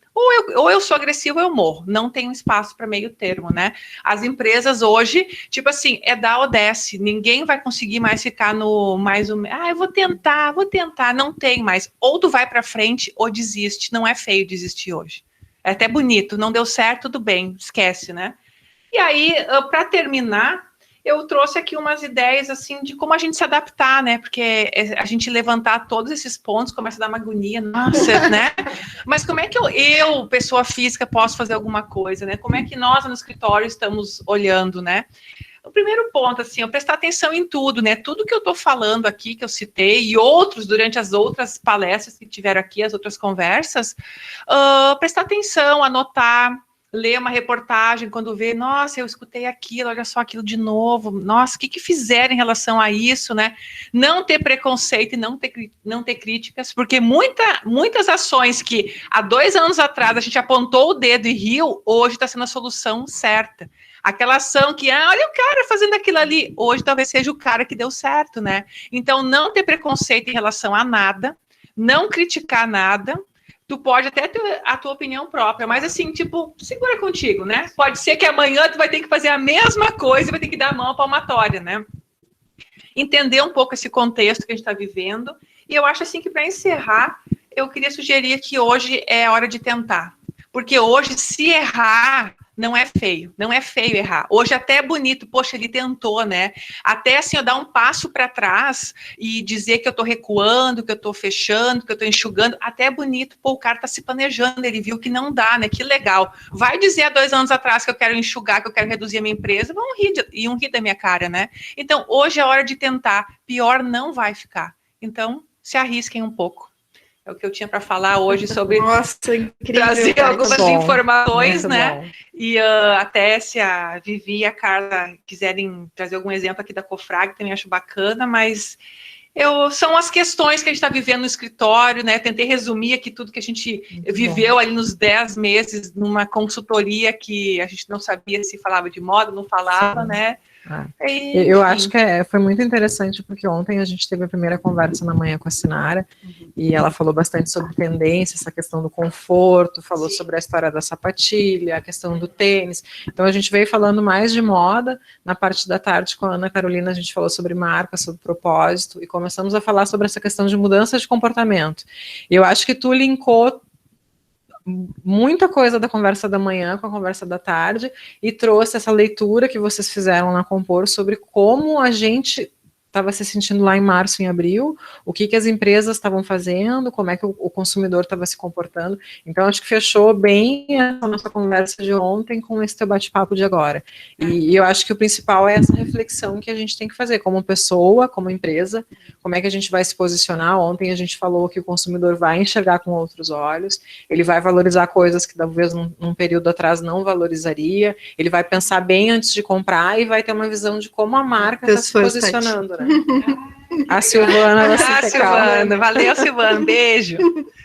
ou eu sou agressivo ou eu morro, não tem espaço para meio termo, né? As empresas hoje, tipo assim, dá ou desce, ninguém vai conseguir mais ficar no mais ou menos, eu vou tentar, não tem mais, ou tu vai para frente ou desiste, não é feio desistir hoje, é até bonito, não deu certo, tudo bem, esquece, né? E aí, para terminar, eu trouxe aqui umas ideias, assim, de como a gente se adaptar, né, porque a gente levantar todos esses pontos começa a dar uma agonia, nossa, né, mas como é que eu, pessoa física, posso fazer alguma coisa, né, como é que nós no escritório estamos olhando, né, O primeiro ponto, assim, eu prestar atenção em tudo, né? Tudo que eu estou falando aqui, que eu citei, e outros durante as outras palestras que tiveram aqui, as outras conversas, prestar atenção, anotar, ler uma reportagem, quando vê, nossa, eu escutei aquilo, olha só aquilo de novo, nossa, o que fizeram em relação a isso, né? Não ter preconceito e não ter críticas, porque muitas ações que há 2 anos atrás a gente apontou o dedo e riu, hoje está sendo a solução certa. Aquela ação que, olha o cara fazendo aquilo ali, hoje talvez seja o cara que deu certo, né? Então, não ter preconceito em relação a nada, não criticar nada. Tu pode até ter a tua opinião própria, mas assim, tipo, segura contigo, né? Pode ser que amanhã tu vai ter que fazer a mesma coisa e vai ter que dar a mão à palmatória, né? Entender um pouco esse contexto que a gente está vivendo. E eu acho assim que, para encerrar, eu queria sugerir que hoje é hora de tentar. Porque hoje, se errar, não é feio errar. Hoje até é bonito, poxa, ele tentou, né? Até assim, eu dar um passo para trás e dizer que eu tô recuando, que eu tô fechando, que eu tô enxugando, até é bonito, pô, o cara tá se planejando, ele viu que não dá, né? Que legal. Vai dizer há 2 anos atrás que eu quero enxugar, que eu quero reduzir a minha empresa, vão rir da minha cara, né? Então, hoje é hora de tentar, pior não vai ficar. Então, se arrisquem um pouco. É o que eu tinha para falar hoje sobre trazer algumas informações, né? Bom. E até se a Vivi e a Carla quiserem trazer algum exemplo aqui da Cofrag, também acho bacana, mas são as questões que a gente está vivendo no escritório, né? Tentei resumir aqui tudo que a gente viveu ali nos 10 meses numa consultoria que a gente não sabia se falava de moda, não falava, sim, né? Eu acho que foi muito interessante, porque ontem a gente teve a primeira conversa na manhã com a Sinara, e ela falou bastante sobre tendência, essa questão do conforto, falou sim, sobre a história da sapatilha, a questão do tênis. Então a gente veio falando mais de moda. Na parte da tarde com a Ana Carolina a gente falou sobre marca, sobre propósito, e começamos a falar sobre essa questão de mudança de comportamento. E eu acho que tu linkou muita coisa da conversa da manhã com a conversa da tarde e trouxe essa leitura que vocês fizeram na Compor sobre como a gente estava se sentindo lá em março, em abril, o que as empresas estavam fazendo, como é que o consumidor estava se comportando. Então, acho que fechou bem a nossa conversa de ontem com esse teu bate-papo de agora. E eu acho que o principal é essa reflexão que a gente tem que fazer como pessoa, como empresa, como é que a gente vai se posicionar. Ontem a gente falou que o consumidor vai enxergar com outros olhos, ele vai valorizar coisas que talvez num período atrás não valorizaria, ele vai pensar bem antes de comprar e vai ter uma visão de como a marca está se posicionando, né? A Silvana, Silvana, valeu, Silvana, beijo.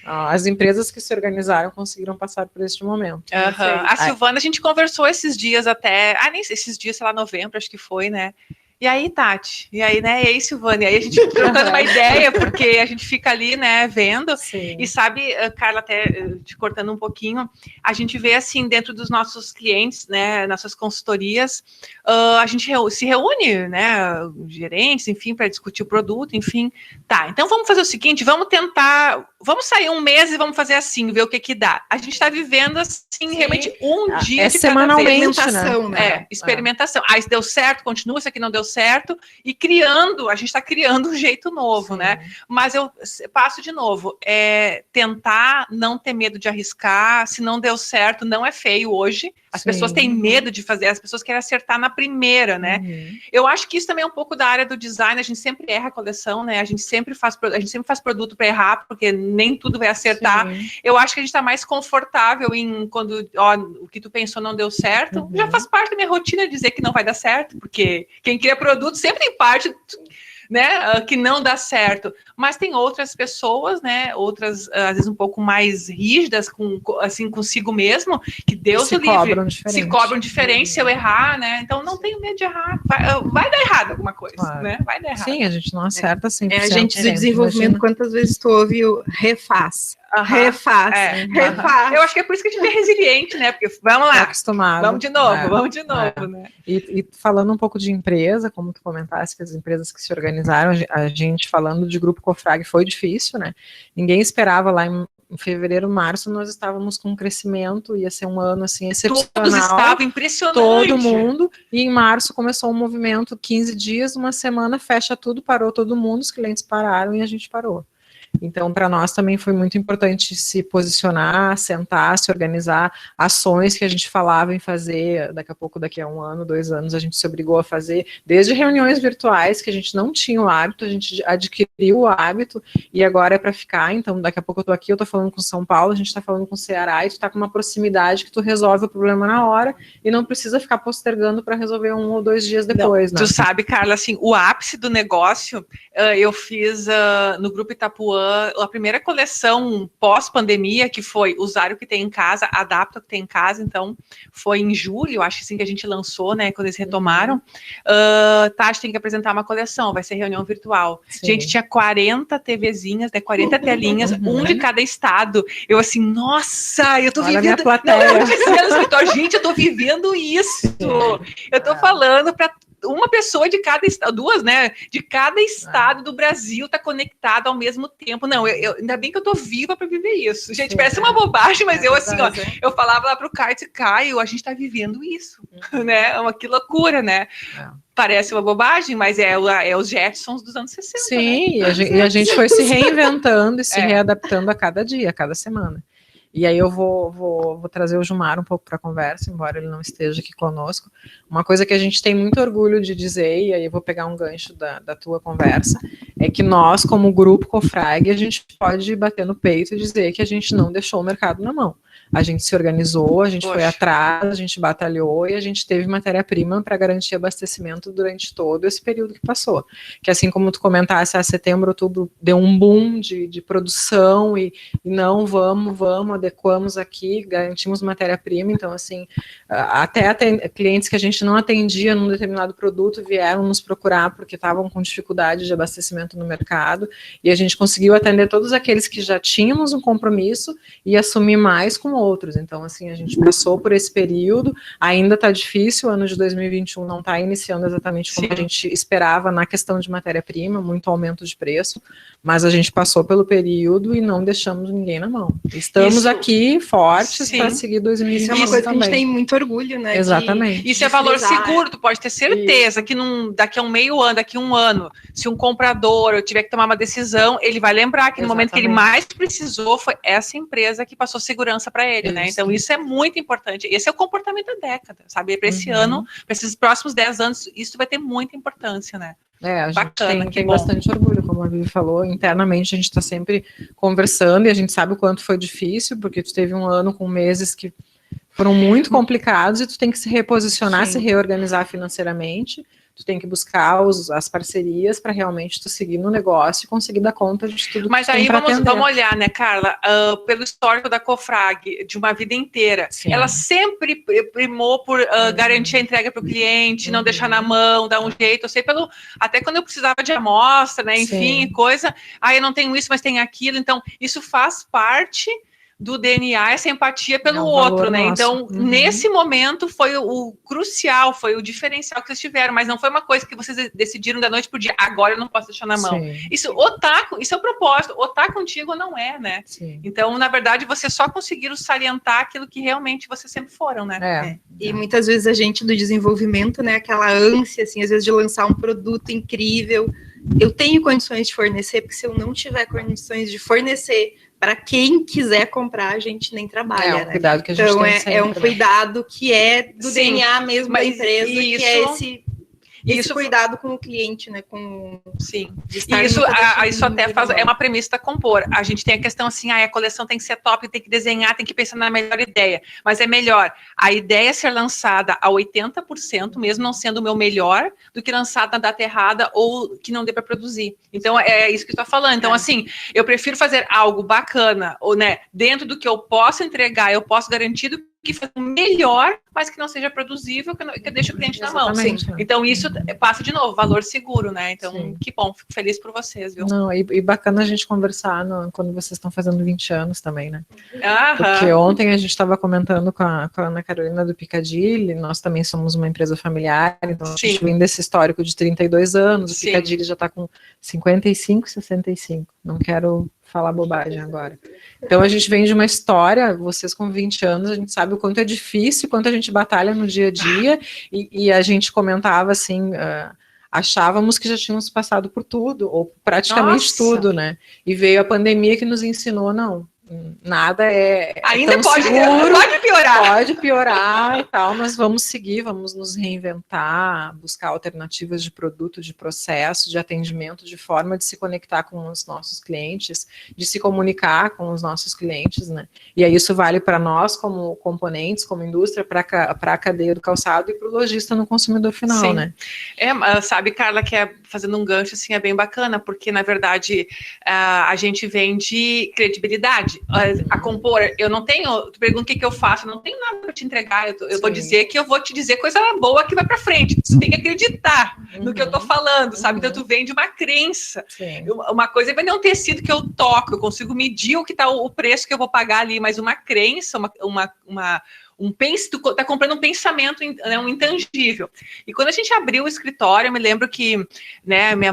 As empresas que se organizaram conseguiram passar por este momento. A Silvana, a gente conversou esses dias até, nem sei, esses dias, sei lá, novembro, acho que foi, né? E aí, Tati? E aí, né? E aí, Silvana? E aí a gente trocando uma ideia, porque a gente fica ali, né, vendo. Sim. E sabe, Carla, até te cortando um pouquinho, a gente vê, assim, dentro dos nossos clientes, né, nossas consultorias, a gente se reúne, né, gerentes, enfim, para discutir o produto, enfim. Tá, então vamos fazer o seguinte, vamos tentar, vamos sair um mês e vamos fazer assim, ver o que dá. A gente está vivendo, assim, sim, realmente um dia de semanalmente, experimentação, né? Experimentação. Aí, se deu certo, continua, isso aqui não deu certo, e a gente está criando um jeito novo, sim, né? Mas eu passo de novo, tentar não ter medo de arriscar, se não deu certo, não é feio hoje, as sim, pessoas têm medo de fazer, as pessoas querem acertar na primeira, né? Eu acho que isso também é um pouco da área do design, a gente sempre erra a coleção, né? A gente sempre faz produto para errar, porque nem tudo vai acertar. Sim. Eu acho que a gente está mais confortável em quando o que tu pensou não deu certo, já faz parte da minha rotina dizer que não vai dar certo, porque quem cria produto sempre tem parte, né, que não dá certo, mas tem outras pessoas, né, outras às vezes um pouco mais rígidas assim consigo mesmo, que Deus o livre, se cobram diferente se eu errar, né, então não tenho medo de errar, vai dar errado alguma coisa, claro, né, vai dar errado. Sim, a gente não acerta 100%. A gente do desenvolvimento, imagina. Quantas vezes tu ouve o refaz? Refaz. Eu acho que é por isso que a gente é resiliente, né? Porque vamos lá, acostumado. Vamos de novo, né? E falando um pouco de empresa, como tu comentaste, que as empresas que se organizaram, a gente falando de Grupo Cofrag foi difícil, né? Ninguém esperava lá em fevereiro, março, nós estávamos com um crescimento, ia ser um ano assim excepcional. Todos estavam impressionante. Todo mundo, e em março começou um movimento, 15 dias, uma semana, fecha tudo, parou todo mundo, os clientes pararam e a gente parou. Então, para nós também foi muito importante se posicionar, sentar, se organizar, ações que a gente falava em fazer, daqui a pouco, daqui a 1 ano, 2 anos, a gente se obrigou a fazer, desde reuniões virtuais, que a gente não tinha o hábito, a gente adquiriu o hábito, e agora é para ficar. Então, daqui a pouco eu estou aqui, eu estou falando com São Paulo, a gente está falando com o Ceará, e tu está com uma proximidade que tu resolve o problema na hora, e não precisa ficar postergando para resolver 1 ou 2 dias depois, não, né? Tu sabe, Carla, assim, o ápice do negócio, eu fiz no Grupo Itapuã a primeira coleção pós-pandemia, que foi usar o que tem em casa, adapta o que tem em casa. Então, foi em julho, acho que assim que a gente lançou, né, quando eles retomaram. Tá, a gente tem que apresentar uma coleção, vai ser reunião virtual. Sim. Gente, tinha 40 TVzinhas, né, 40 telinhas, um de cada estado. Eu assim, nossa, eu tô Olha vivendo... Não, eu dizia no escritório, gente, eu tô vivendo isso. Eu tô falando para uma pessoa de cada estado, 2, né, de cada estado do Brasil tá conectado ao mesmo tempo. Não, ainda bem que eu tô viva para viver isso. Gente, parece uma bobagem, mas eu assim, ó, eu falava lá pro Caio, a gente tá vivendo isso, né? Que loucura, né? Parece uma bobagem, mas é os Jetsons dos anos 60. Sim, né? e a gente foi se reinventando e se readaptando a cada dia, a cada semana. E aí eu vou trazer o Gilmar um pouco para a conversa, embora ele não esteja aqui conosco. Uma coisa que a gente tem muito orgulho de dizer, e aí eu vou pegar um gancho da tua conversa, é que nós, como grupo Cofrag, a gente pode bater no peito e dizer que a gente não deixou o mercado na mão. A gente se organizou, a gente foi atrás, a gente batalhou e a gente teve matéria-prima para garantir abastecimento durante todo esse período que passou. Que assim como tu comentasse, setembro, outubro, deu um boom de produção e não, vamos, adequamos aqui, garantimos matéria-prima. Então, assim, até clientes que a gente não atendia num determinado produto vieram nos procurar porque estavam com dificuldade de abastecimento no mercado e a gente conseguiu atender todos aqueles que já tínhamos um compromisso e assumir mais com outros. Então, assim, a gente passou por esse período, ainda está difícil, o ano de 2021 não está iniciando exatamente como a gente esperava na questão de matéria-prima, muito aumento de preço, mas a gente passou pelo período e não deixamos ninguém na mão. Estamos aqui fortes para seguir 2021. Isso é uma coisa também que a gente tem muito orgulho, né? Exatamente. Isso é valor seguro, tu pode ter certeza que daqui a meio ano, daqui a 1 ano, se um comprador tiver que tomar uma decisão, ele vai lembrar que no momento que ele mais precisou, foi essa empresa que passou segurança para ele, né? Então, isso é muito importante. Esse é o comportamento da década, sabe? Para esse ano, para esses próximos 10 anos, isso vai ter muita importância, né? A gente tem bastante orgulho, como a Vivi falou, internamente a gente está sempre conversando e a gente sabe o quanto foi difícil, porque tu teve um ano com meses que foram muito complicados e tu tem que se reposicionar, se reorganizar financeiramente, tu tem que buscar as parcerias para realmente tu seguir no negócio e conseguir dar conta de tudo. Mas que aí vamos olhar, né, Carla, pelo histórico da Cofrag, de uma vida inteira, ela sempre primou por garantir a entrega para o cliente, não deixar na mão, dar um jeito. Eu sei até quando eu precisava de amostra, né, enfim, coisa, eu não tenho isso, mas tenho aquilo. Então, isso faz parte do DNA, essa empatia pelo outro, né? Nosso. Então, nesse momento foi o crucial, foi o diferencial que vocês tiveram, mas não foi uma coisa que vocês decidiram da noite pro dia, agora eu não posso deixar na mão. Isso é o propósito, ou tá contigo ou não é, né? Então, na verdade, vocês só conseguiram salientar aquilo que realmente vocês sempre foram, né? E muitas vezes a gente do desenvolvimento, né, aquela ânsia, assim, às vezes de lançar um produto incrível, eu tenho condições de fornecer, porque se eu não tiver condições de fornecer para quem quiser comprar, a gente nem trabalha, né? Cuidado que a gente tem sempre, é um cuidado que é do DNA mesmo da empresa, que é esse cuidado com o cliente, né? Isso até é uma premissa da Compor. A gente tem a questão assim, a coleção tem que ser top, tem que desenhar, tem que pensar na melhor ideia. Mas é melhor a ideia ser lançada a 80%, mesmo não sendo o meu melhor, do que lançada na data errada ou que não dê para produzir. Então, é isso que eu estou falando. Então, assim, eu prefiro fazer algo bacana, ou, né, dentro do que eu posso entregar, eu posso garantir do que fazer o melhor, mas que não seja produzível, que deixe o cliente na mão. Então, isso passa de novo, valor seguro, né? Então, que bom, fico feliz por vocês, viu? Não, e bacana a gente conversar quando vocês estão fazendo 20 anos também, né? Porque ontem a gente estava comentando com a Ana Carolina do Piccadilly, nós também somos uma empresa familiar, então a gente vem desse histórico de 32 anos, o Piccadilly já está com 55, 65, não quero falar bobagem agora. Então a gente vem de uma história, vocês com 20 anos, a gente sabe o quanto é difícil, quanto a gente batalha no dia a dia, e a gente comentava assim, achávamos que já tínhamos passado por tudo, ou praticamente Nossa. tudo, né? E veio a pandemia que nos ensinou, não, nada Ainda tão pode piorar. Pode piorar e tal, mas vamos seguir, vamos nos reinventar, buscar alternativas de produto, de processo, de atendimento, de forma de se conectar com os nossos clientes, de se comunicar com os nossos clientes, né? E aí isso vale para nós como componentes, como indústria, para a cadeia do calçado e para o lojista no consumidor final, Sim. né? Sabe, Carla, que fazendo um gancho assim é bem bacana, porque na verdade a gente vende credibilidade. A Compor, eu não tenho, tu pergunta o que eu faço, eu não tenho nada para te entregar, eu vou dizer que eu vou te dizer coisa boa que vai para frente, você tem que acreditar no que eu tô falando, sabe? Então tu vende uma crença. Sim. Uma coisa é vender um tecido que eu toco, eu consigo medir o que tá o preço que eu vou pagar ali, mas uma crença, tu tá comprando um pensamento, né, um intangível. E quando a gente abriu o escritório, eu me lembro que, né, a minha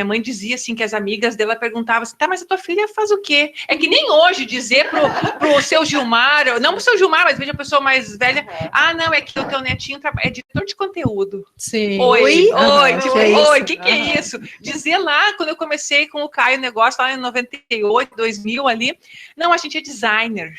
mãe dizia assim que as amigas dela perguntavam assim, tá, mas a tua filha faz o quê? É que nem hoje dizer pro seu Gilmar, não pro seu Gilmar, mas veja a pessoa mais velha, não, é que o teu netinho é diretor de conteúdo. Sim. Oi, o que é isso? Dizer lá, quando eu comecei com o Caio o negócio, lá em 98, 2000 ali, não, a gente é designer.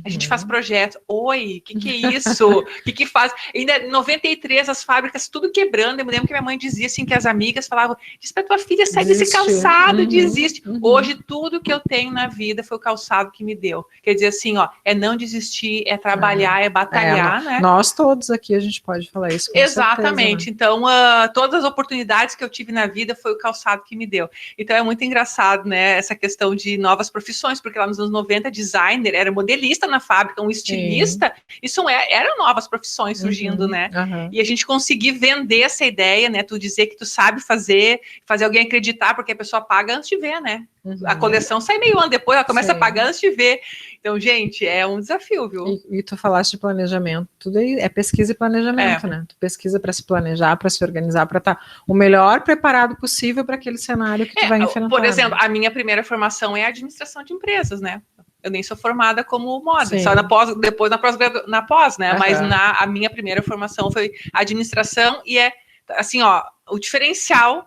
A gente faz projetos. Oi, o que é isso? O que faz? Ainda em 93, as fábricas tudo quebrando. Eu me lembro que minha mãe dizia assim, que as amigas falavam, diz pra tua filha sair desse calçado, desiste. Hoje, tudo que eu tenho na vida foi o calçado que me deu. Quer dizer assim, ó, é não desistir, é trabalhar, é batalhar, né? Nós todos aqui, a gente pode falar isso com Exatamente. certeza, né? Então, todas as oportunidades que eu tive na vida foi o calçado que me deu. Então, é muito engraçado, né, essa questão de novas profissões, porque lá nos anos 90, designer era modelista na fábrica, um estilista, isso eram novas profissões surgindo, né? E a gente conseguir vender essa ideia, né? Tu dizer que tu sabe fazer alguém acreditar, porque a pessoa paga antes de ver, né? A coleção sai meio ano depois, ela começa a pagar antes de ver. Então, gente, é um desafio, viu? E tu falaste de planejamento, tudo aí é pesquisa e planejamento, né? Tu pesquisa para se planejar, para se organizar, para estar o melhor preparado possível para aquele cenário que tu vai enfrentar. Por exemplo, a minha primeira formação é administração de empresas, né? Eu nem sou formada como moda, só depois na pós, né? Mas a minha primeira formação foi administração e é assim, ó, o diferencial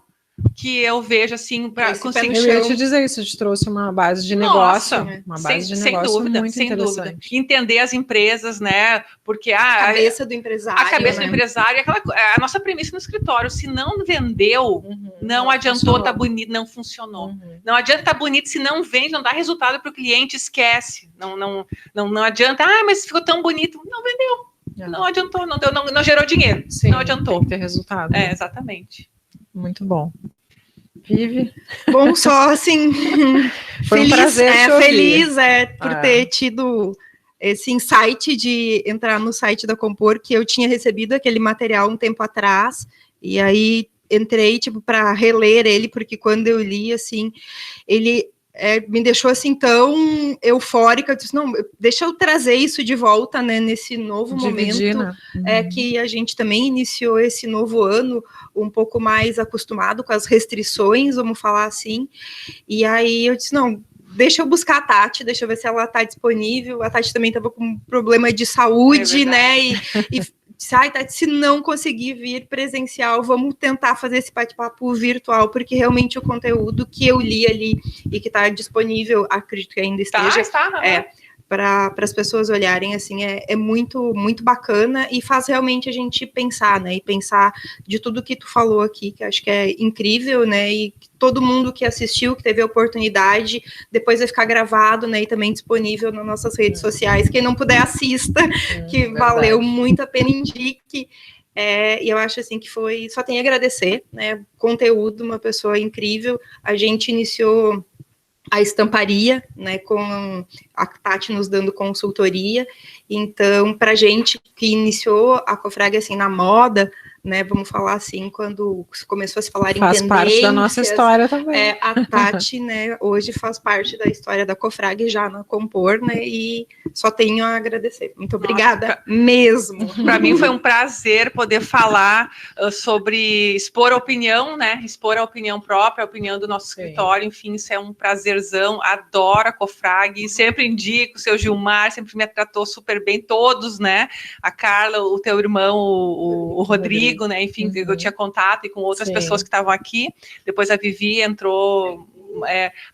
que eu vejo assim para conseguir. Eu ia te dizer isso, te trouxe uma base de negócio, uma base de negócio muito interessante. Dúvida. Entender as empresas, né? Porque a cabeça do empresário. A cabeça do empresário é a nossa premissa no escritório. Se não vendeu, não adiantou, tá bonito, não funcionou. Não adianta tá bonito se não vende, não dá resultado para o cliente, esquece. Não adianta, mas ficou tão bonito, não vendeu. Não adiantou, não deu, não gerou dinheiro. Sim, não adiantou. Tem que ter resultado. Né? Exatamente. Muito bom. Vive. Bom, só assim, foi feliz, um prazer feliz por ter tido esse insight de entrar no site da Compor, que eu tinha recebido aquele material um tempo atrás, e aí entrei, tipo, para reler ele, porque quando eu li, assim, ele me deixou, assim, tão eufórica, eu disse, não, deixa eu trazer isso de volta, né, nesse novo momento, né? Que a gente também iniciou esse novo ano um pouco mais acostumado com as restrições, vamos falar assim, e aí eu disse, não, deixa eu buscar a Tati, deixa eu ver se ela está disponível, a Tati também estava com um problema de saúde, né, e Tati, se não conseguir vir presencial, vamos tentar fazer esse bate-papo virtual, porque realmente o conteúdo que eu li ali e que está disponível, acredito que ainda esteja, para as pessoas olharem, assim, é muito, muito bacana e faz realmente a gente pensar, né, e pensar de tudo que tu falou aqui, que acho que é incrível, né, e todo mundo que assistiu, que teve a oportunidade, depois vai ficar gravado, né, e também disponível nas nossas redes sociais, quem não puder assista, que valeu muito a pena, indique. E eu acho assim que só tenho a agradecer, né, conteúdo, uma pessoa incrível, a gente iniciou a estamparia, né, com a Tati nos dando consultoria, então, para a gente que iniciou a Cofrag, assim, na moda, né, vamos falar assim, quando começou a se falar em tendências... Faz parte da nossa história também. A Tati, né, hoje faz parte da história da Cofrag, já na Compor, né, e só tenho a agradecer. Muito obrigada mesmo. Para mim foi um prazer poder falar sobre expor a opinião, né, expor a opinião própria, a opinião do nosso escritório, enfim, isso é um prazerzão, adoro a Cofrag, sempre indico, o seu Gilmar sempre me tratou super bem, todos, né, a Carla, o teu irmão, o Rodrigo, contigo, né? Enfim, eu tinha contato e com outras pessoas que estavam aqui. Depois a Vivi entrou,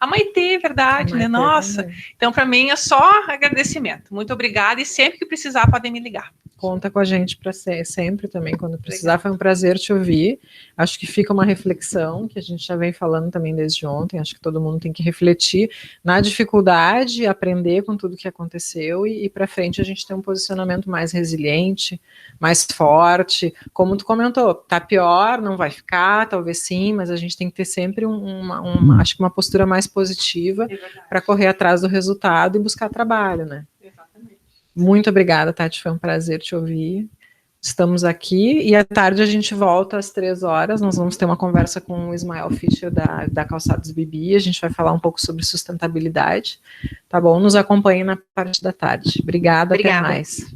a Maitê, verdade, né? Nossa. Então, para mim, é só agradecimento. Muito obrigada e sempre que precisar, podem me ligar. Conta com a gente para sempre também, quando precisar. Obrigada. Foi um prazer te ouvir. Acho que fica uma reflexão, que a gente já vem falando também desde ontem. Acho que todo mundo tem que refletir na dificuldade, aprender com tudo que aconteceu e para frente a gente tem um posicionamento mais resiliente, mais forte. Como tu comentou, tá pior, não vai ficar, talvez sim, mas a gente tem que ter sempre acho que uma postura mais positiva para correr atrás do resultado e buscar trabalho, né? Muito obrigada, Tati, foi um prazer te ouvir. Estamos aqui e à tarde a gente volta às 3h, nós vamos ter uma conversa com o Ismael Fischer da Calçados Bibi, a gente vai falar um pouco sobre sustentabilidade, tá bom? Nos acompanhe na parte da tarde. Obrigada. Até mais.